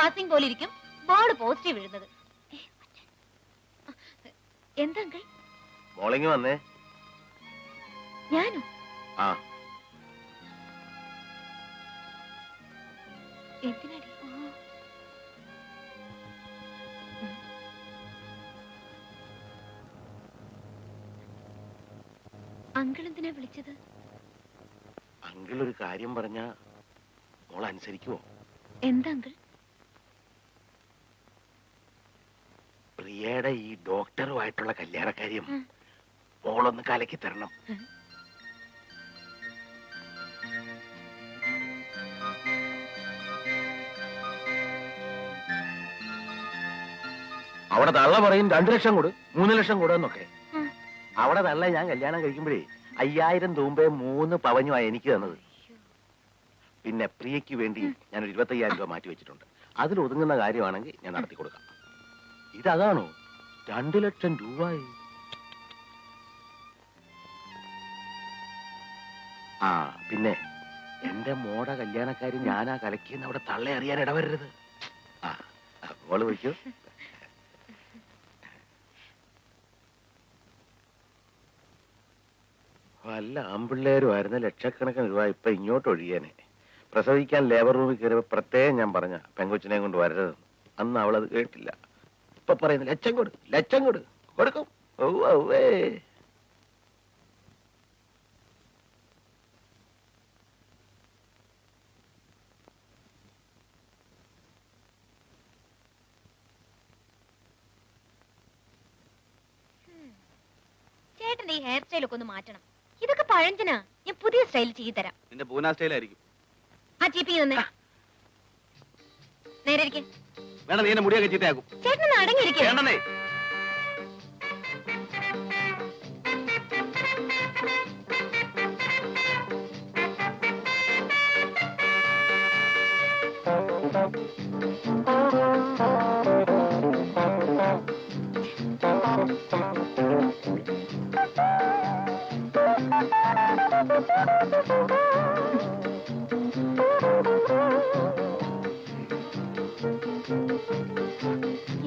Passing പോലെ ഇരിക്കും board positive എഴുതുന്നത്. എന്താ അങ്കിൾ? മോളിങ് വന്നേ. ഞാനോ? ആ എന്തിനാടി? അങ്കിൾ എന്തിനാ വിളിച്ചത്? അങ്കിൾ ഒരു കാര്യം പറഞ്ഞ മോൾ അനുസരിക്കുവോ? എന്താ അങ്കിൾ? പ്രിയയുടെ ഈ ഡോക്ടറുമായിട്ടുള്ള കല്യാണക്കാര്യം മോളൊന്ന് കലക്കി തരണം. അവിടെ തള്ള പറയും 2 ലക്ഷം കൊടു 3 ലക്ഷം കൊടുന്നൊക്കെ. അവിടെ തള്ള ഞാൻ കല്യാണം കഴിക്കുമ്പോഴേ 5000 തൂമ്പേ 3 പവനുമായി എനിക്ക് തന്നത്. പിന്നെ പ്രിയയ്ക്ക് വേണ്ടി ഞാനൊരു 25,000 രൂപ മാറ്റി വെച്ചിട്ടുണ്ട്. അതിൽ ഒതുങ്ങുന്ന കാര്യമാണെങ്കിൽ ഞാൻ നടത്തി കൊടുക്കാം. ഇതതാണോ 2 ലക്ഷം രൂപയായി? ആ പിന്നെ എന്റെ മോടെ കല്യാണക്കാരി ഞാനാ കലക്കിയെന്ന് അവിടെ തള്ളെ അറിയാൻ ഇടവരരുത്. ആ മോള് വയ്ക്കൂ. വല്ല ആമ്പിള്ളേരുമായിരുന്ന ലക്ഷക്കണക്കിന് രൂപ ഇപ്പൊ ഇങ്ങോട്ട് ഒഴിയാനെ. പ്രസവിക്കാൻ ലേബർ റൂമിൽ കയറിയപ്പോ പ്രത്യേകം ഞാൻ പറഞ്ഞ പെങ്കൊച്ചിനെ കൊണ്ട് വരരുതെന്ന്. അന്ന് അവളത് കേട്ടില്ല. ഇപ്പൊ പറയുന്നു ലക്ഷം കൊടു ലക്ഷം കൊടു കൊടുക്കും. ഔവേ ചേട്ടന്റെ ഈ ഹെയർ സ്റ്റൈലൊക്കെ ഒന്ന് മാറ്റണം. ഇതൊക്കെ പഴഞ്ചനാ. ഞാൻ പുതിയ സ്റ്റൈൽ ചെയ്തു തരാം. നിന്റെ പൂന സ്റ്റൈലായിരിക്കും. ആ ചീപ്പി തന്നെ നേരെ ഇരിക്കെ. വേണം നീ എന്നെ മുടിയൊക്കെ ചീത്തയാക്കും. ചേട്ടനൊന്ന് അടങ്ങിയിരിക്കേ. വേണ്ടേ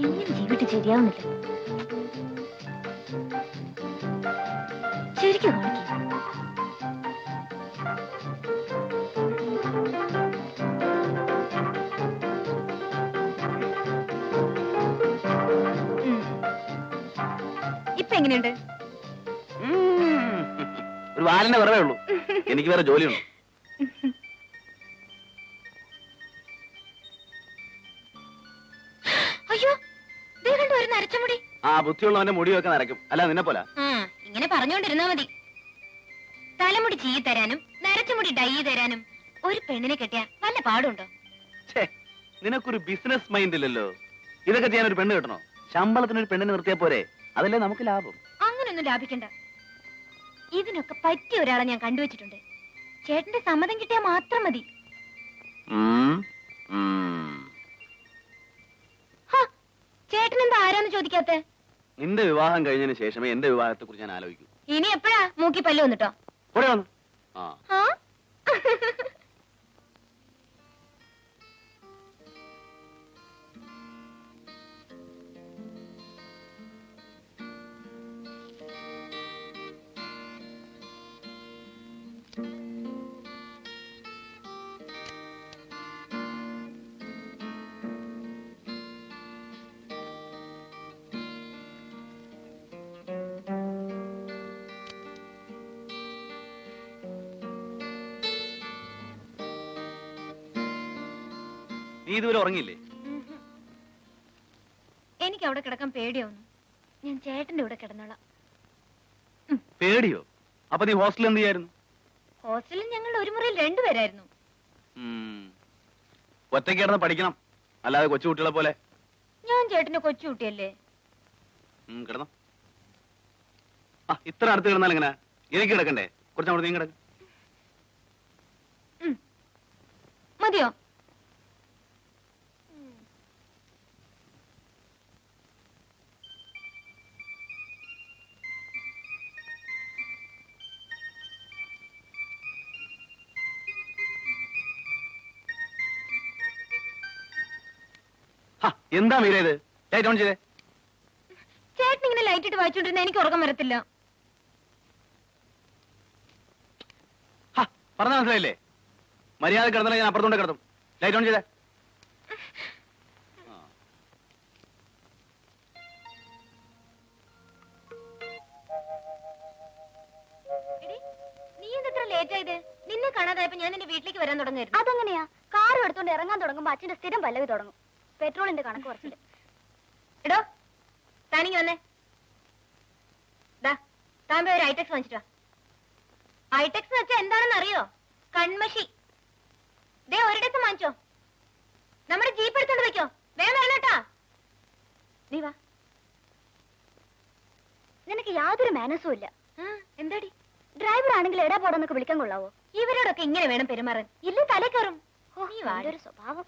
എങ്ങനെ ജീവിട്ട് ശരിയാവുന്നില്ല. ശരിക്കും ഇപ്പൊ എങ്ങനെയുണ്ട്? ഒരു വാലിന്റെ കുറവേ ഉള്ളൂ. എനിക്ക് വേറെ ജോലിയുണ്ട്. അയ്യോ ഒരു നരച്ചമുടി. ആ ബുദ്ധിയുള്ളവന്റെ മുടിയൊക്കെ നരയ്ക്കും. അല്ല നിന്നെ പോലെ ഇങ്ങനെ പറഞ്ഞോണ്ടിരുന്നാ മതി. തലമുടി ചീ തരാനും നരച്ചമുടി ഡൈ തരാനും ഒരു പെണ്ണിനെ കെട്ടിയാ വല്ല പാടുണ്ടോ? നിനക്കൊരു ബിസിനസ് മൈൻഡ് ഇല്ലല്ലോ. ഇതൊക്കെ ചെയ്യാൻ ഒരു പെണ്ണ് കിട്ടണോ? ശമ്പളത്തിന് ഒരു പെണ്ണിനെ നിർത്തിയാ പോരെ? അതല്ലേ നമുക്ക് ലാഭം. അങ്ങനൊന്നും ലാഭിക്കണ്ട. ഇതിനൊക്കെ പറ്റിയ ഒരാളെ ഞാൻ കണ്ടുവച്ചിട്ടുണ്ട്. ചേട്ടന്റെ സമ്മതം കിട്ടിയാൽ മാത്രം മതി. ചേട്ടൻ എന്താ ആരാന്ന് ചോദിക്കാത്തെ? നിന്റെ വിവാഹം കഴിഞ്ഞതിന് ശേഷമേ എന്റെ വിവാഹത്തെ കുറിച്ച് ഞാൻ ആലോചിക്കൂ. ഇനി എപ്പോഴാ മൂക്കി പല്ല് വന്നിട്ടോ? നീ ഇതുവരെ ഉറങ്ങിയില്ലേ? എനിക്ക് അവിടെ കിടക്കാൻ പേടിയാവുന്നു. ഞാൻ ചേട്ടന്റെ കൂടെ കിടന്നോളാം. പേടിയോ? അപ്പൊ നീ ഹോസ്റ്റലിൽ എന്ത് ചെയ്യായിരുന്നു? ഹോസ്റ്റലിൽ ഞങ്ങൾ ഒരു മുറിയിൽ 2 പേരായിരുന്നു. ഒറ്റയ്ക്ക് കിടന്ന് പഠിക്കണം, അല്ലാതെ കൊച്ചുകുട്ടികളെ പോലെ. ഞാൻ ചേട്ടന്റെ കൊച്ചുകുട്ടിയല്ലേ? കിടന്നോ. ഇത്ര അടുത്ത് കിടന്നാൽ എങ്ങനെ? എനിക്ക് കിടക്കണ്ടേ? കുറച്ചങ്ങോട്ട് നീ കിടക്ക്. മതിയോ? എന്താ മീര ഇത്? ലൈറ്റ് ഓൺ ചെയ്തേ. ചേട്ടൻ ഇങ്ങനെ ലൈറ്റ് ഇട്ട് വായിച്ചോണ്ടിരുന്ന എനിക്ക് ഉറക്കം വരത്തില്ല. പറഞ്ഞ മനസ്സിലായില്ലേ? മര്യാദ കിടന്നില്ല, ഞാൻ അപ്പുറത്തോണ്ട് കിടത്തും. ലൈറ്റ് ഓൺ ചെയ്തേ. നീ എന്തെത്ര ലേറ്റ് ആയത്? നിന്നെ കാണാതായപ്പോ ഞാൻ നിന്റെ വീട്ടിലേക്ക് വരാൻ തുടങ്ങായിരുന്നു. അതെങ്ങനെയാ? കാറും എടുത്തോണ്ട് ഇറങ്ങാൻ തുടങ്ങുമ്പോ അച്ഛന്റെ സ്ഥിരം പല്ലവി തുടങ്ങും. പെട്രോളിന്റെ കണക്ക് കുറച്ചിട്ട്. എടോ താനിങ്ങി വന്നേ. താൻ പോയി ഒരു ഐടെക്സ് വാങ്ങിച്ചിട്ടാ. ഐടെക്സ് എന്ന് വെച്ചാൽ എന്താണെന്ന് അറിയോ? കൺമഷി. ദേ ഒരിടത്ത് വാങ്ങിച്ചോ. നമ്മുടെ ജീപ്പ് എടുത്തോണ്ട് വെക്കോ. വേഗം വരണേട്ടാ. നീ വാ. നിനക്ക് യാതൊരു മാനസും ഇല്ല. എന്താടി? ഡ്രൈവർ ആണെങ്കിൽ എടാ പോടാന്നൊക്കെ വിളിക്കാൻ കൊള്ളാവോ? ഇവരോടൊക്കെ ഇങ്ങനെ വേണം പെരുമാറാൻ. ഇല്ല തലേ കയറും. ഒരു സ്വഭാവം.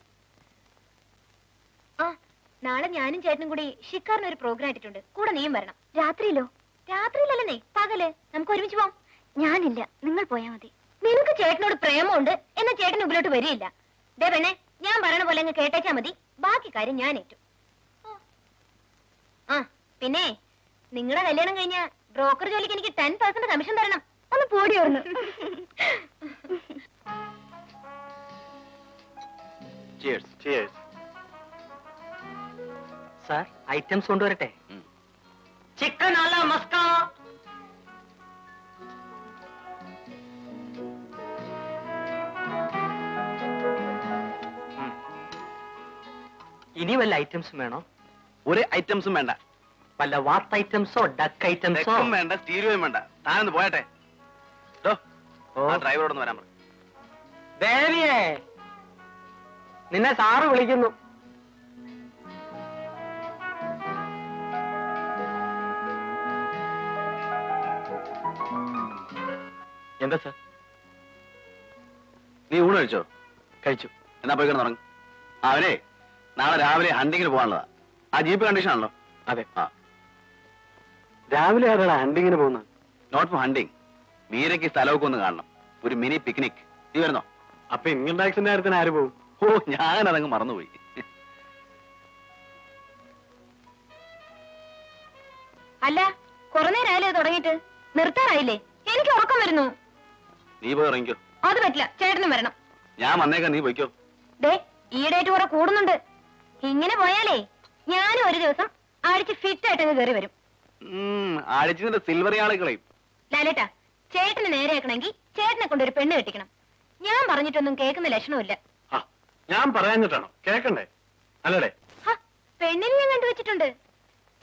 ആ നാളെ ഞാനും ചേട്ടനും കൂടി ഷിക്കാറിന് ഒരു പ്രോഗ്രാം ഇട്ടിട്ടുണ്ട്. കൂടെ നീയും വരണം. രാത്രിയിലോ? രാത്രിയിലല്ലേ, പകല്. നമുക്ക് ഒരുമിച്ച് പോവാം. ഞാനില്ല, നിങ്ങൾ പോയാ മതി. നിനക്ക് ചേട്ടനോട് പ്രേമമുണ്ട് എന്നാ ചേട്ടൻ മുമ്പിലോട്ട് വരികയില്ല. ദേ പെണ്ണെ, ഞാൻ പറയണ പോലെ അങ്ങ് കേട്ടേച്ചാ മതി. ബാക്കി കാര്യം ഞാൻ ഏറ്റു. ആ പിന്നെ നിങ്ങളുടെ കല്യാണം കഴിഞ്ഞ ബ്രോക്കർ ജോലിക്ക് എനിക്ക് 10% കമ്മീഷൻ തരണം. ഒന്ന് പോടി വന്നു. സാർ, ഐറ്റംസ് കൊണ്ടുവരട്ടെ? ചിക്കൻ അല്ല മസ്ക. ഇനി വല്ല ഐറ്റംസും വേണോ? ഒരു ഐറ്റംസും വേണ്ട. വല്ല വാത്ത് ഐറ്റംസോ ഡക്ക് ഐറ്റംസോ? വേണ്ട, സ്റ്റീരിയോയും വേണ്ട. താനൊന്ന് പോയട്ടെ. ഡ്രൈവറോടൊന്ന് വരാൻ പറഞ്ഞു. ദേവിയേ, നിന്നെ സാറ് വിളിക്കുന്നു. എന്താ സാർ? നീ ഊണ് കഴിച്ചോ? കഴിച്ചു. എന്നാ പോയി കിടന്നുറങ്ങും. അവനെ നാളെ രാവിലെ ഹണ്ടിങ്ങിന് പോകാനുള്ളതാ. ആ ജീപ്പ് കണ്ടീഷൻ ആണല്ലോ? അതെ. ആ രാവിലെ ആരാടാ ഹണ്ടിങ്ങിന് പോകുന്നത്? Not four hunting. മീരയ്ക്ക് സ്ഥലമൊക്കെ ഒന്ന് കാണണം. ഒരു മിനി പിക്നിക്. നീ വരുന്നോ? അപ്പൊ ഇൻകം ടാക്സിന്റെ കാര്യത്തിന് ആര് പോകും? ഓ, ഞാനതങ്ങ് മറന്നുപോയി. അല്ല, കുറെ നേരമായാലേ തുടങ്ങിയിട്ട്. നിർത്താറായില്ലേ? എനിക്ക് ഉറക്കം വരുന്നു. നീ പോയി ഇറങ്ങിക്കോ. അത് പറ്റില്ല, ചേട്ടനും വരണം. ഞാൻ വന്നേക്കാം, നീ പോയിക്കോ. ദേ ഈ ഡേറ്റ് കുറെ കൂടുന്നുണ്ട്. ഇങ്ങനെ പോയാലേ ഞാനും ഒരു ദിവസം അടിച്ച് ഫിറ്റ് ആയിട്ട് കയറി വരും. ആഴ്ചന്റെ സിൽവർ ആളുകളെയും. ലാലേട്ടാ, ചേട്ടന് നേരെയാക്കണമെങ്കിൽ ചേട്ടനെ കൊണ്ടൊരു പെണ്ണ് കെട്ടിക്കണം. ഞാൻ പറഞ്ഞിട്ടൊന്നും കേൾക്കുന്ന ലക്ഷണമില്ല. ഞാൻ പറയാഞ്ഞിട്ടാണോ? കേക്കണ്ടേ? അല്ലടേ? പെണ്ണിനെ ഞാൻ കണ്ടുവച്ചിട്ടുണ്ട്.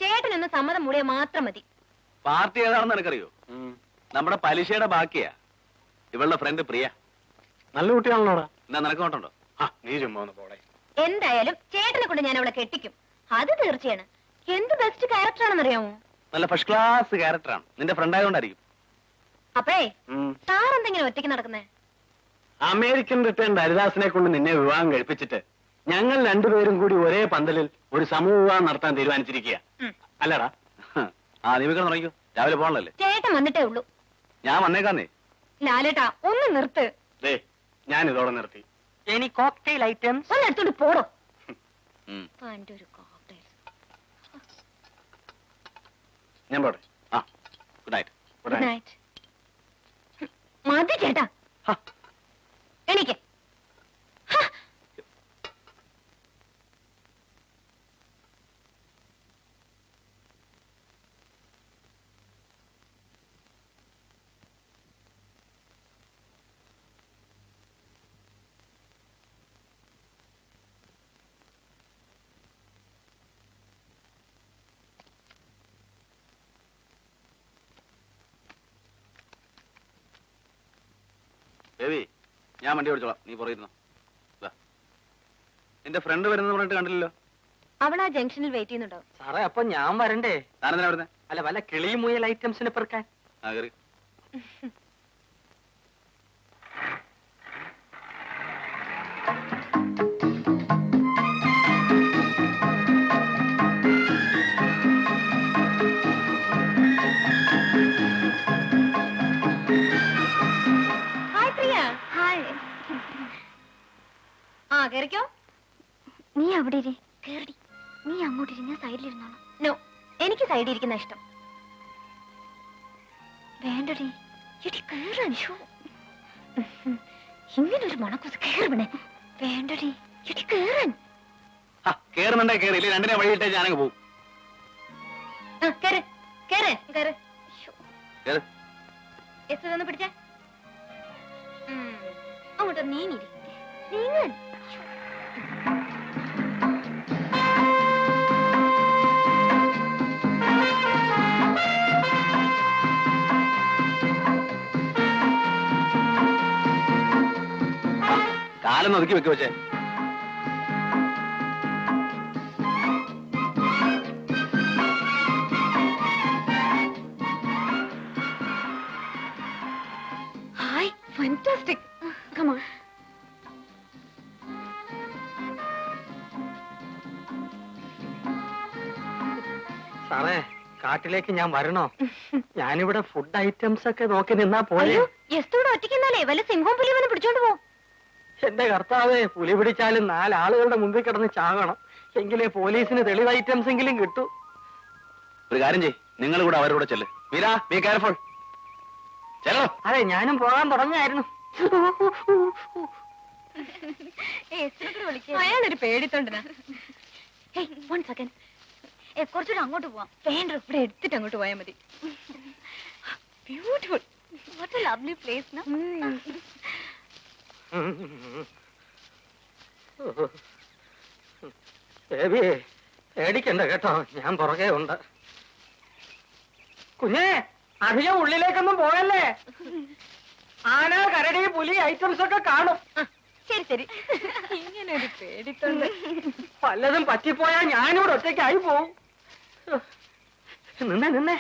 ചേട്ടനൊന്ന് സമ്മതം മൂടിയാ മാത്രം മതി. പാർട്ടി ഏതാണെന്ന് എനിക്കറിയോ? നമ്മുടെ പലിശയുടെ ബാക്കിയാ. ഇവളുടെ ഫ്രണ്ട് പ്രിയ. നല്ല കുട്ടിയാണല്ലോടാ. എന്നാ നിനക്ക് നോട്ടുണ്ടോ? നീ ചുമ്മാ ഒന്ന് പോടെ. എന്തായാലും ചേട്ടനെ കൊണ്ട് ഞാൻ അവളെ കെട്ടിക്കും. അത് തീർച്ചയാണ്. എന്ത് ബെസ്റ്റ് ക്യാരക്ടർ ആണെന്നറിയാമോ? നല്ല ഫസ്റ്റ് ക്ലാസ് ക്യാരക്ടറാണ്. നിന്റെ ഫ്രണ്ട് ആയതുകൊണ്ടായിരിക്കും. അപ്പഴേ സാർ എന്തെങ്കിലും ഒറ്റയ്ക്ക് നടക്കുന്നേ? അമേരിക്കൻ റിട്ടേൺ ഹരിദാസിനെ കൊണ്ട് നിന്നെ വിവാഹം കഴിപ്പിച്ചിട്ട് ഞങ്ങൾ രണ്ടുപേരും കൂടി ഒരേ പന്തലിൽ ഒരു സമൂഹ വിവാഹം നടത്താൻ തീരുമാനിച്ചിരിക്കുക. അല്ലടാ? നീ വീക്കണം തുടങ്ങിക്കോ. രാവിലെ പോകണല്ലേ? ചേട്ടൻ വന്നിട്ടേ ഉള്ളൂ. ഞാൻ വന്നേക്കാന്നേ. ലാലേട്ടാ, ഒന്ന് നിർത്ത്. ഞാൻ ഇതോടെ നിർത്തി. ഇനി കോക്ടെയിൽ ഐറ്റംസ് ഒന്ന് എടുത്തോണ്ട് പോടോ. ഞാൻ പോട്ടെ. Good night. Good night. മതി ചേട്ടാ, എനിക്ക് ബേബി, ഞാൻ വണ്ടി ഓടിച്ചോളാം. നീ പുറയിരുന്നോ. നിന്റെ ഫ്രണ്ട് വരുന്നത് പറഞ്ഞിട്ട് കണ്ടില്ലല്ലോ. അവൾ ആ ജംഗ്ഷനിൽ വെയിറ്റ് ചെയ്യുന്നുണ്ടോ? സാറേ, അപ്പൊ ഞാൻ വരണ്ടേ? താനെന്തിനാ വരുന്നേ? അല്ല, വല്ല കിളിയും മുയൽ ഐറ്റംസിനെ പെറുക്കാൻ. കയറി. ഹായ് പ്രിയ. ഹായ്. കേറിക്കോ. നീ അവിടെ കേറി. നീ അങ്ങോട്ടിരുന്ന സൈഡിലിരുന്നോളാം. നോ, എനിക്ക് സൈഡിൽ ഇരിക്കുന്ന ഇഷ്ടം. വേണ്ടടി, എടി കേറാൻ. ഇങ്ങനൊരു മണക്കൂസ് കേറണേ. വേണ്ടടി. എടി കേറാൻ. കേറുന്നുണ്ടേ കേറി, ഇല്ലേ രണ്ടിനെ വഴിയിട്ടേ ഞാനങ്ങ് പോവും. കേറ് കേറ് കേറ്. കേറ്. ഒന്ന് പിടിച്ചേ. അങ്ങോട്ട് നീങ്ങിരി. നീങ്ങാൻ. കാലം ഒതുക്കി വെക്ക് വെച്ചേ. Hi, fantastic. Come on. സാറേ, കാട്ടിലേക്ക് ഞാൻ വരണോ? ഞാനിവിടെ ഫുഡ് ഐറ്റംസ് ഒക്കെ നോക്കി നിന്നാ പോലെ. അയ്യോ, യെസ്തോടെ ഒറ്റയ്ക്കെന്നാലേ വല്ല സിംഹവും പുലിവനെ പിടിച്ചോണ്ട് പോ. എന്റെ കർത്താവേ, പുലി പിടിച്ചാലും 4 ആളുകളുടെ മുമ്പിൽ കിടന്ന് ചാകണം. എങ്കിലേ പോലീസിന് തെളിവ് ഐറ്റംസ് എങ്കിലും കിട്ടൂ. ഒരു കാര്യം ചെയ്, നിങ്ങൾ കൂടെ അവരോട് ചെല്ല്. Meera, be careful. ചെല്ലോ. അതെ, ഞാനും പോകാൻ തുടങ്ങായിരുന്നു. അയാളൊരു പേടിത്തൊണ്ടനാ. One second. കുറച്ചുകൂടെ അങ്ങോട്ട് പോവാം. വേണ്ട, ഇവിടെ എടുത്തിട്ട് അങ്ങോട്ട് പോയാൽ മതി. Beautiful. What A lovely place. Baby, പേടിക്കണ്ട കേട്ടോ, ഞാൻ പുറകെ ഉണ്ട്. കുഞ്ഞേ, അധികം ഉള്ളിലേക്കൊന്നും പോയല്ലേ. ആന, കരടി, പുലി ഐറ്റംസ് ഒക്കെ കാണും. ശരി ശരി. ഇങ്ങനെ ഒരു പേടിത്തൊണ്ട്. പലതും പറ്റിപ്പോയാൽ ഞാനിവിടെ ഒറ്റയ്ക്കായി പോവും. നിന്നേ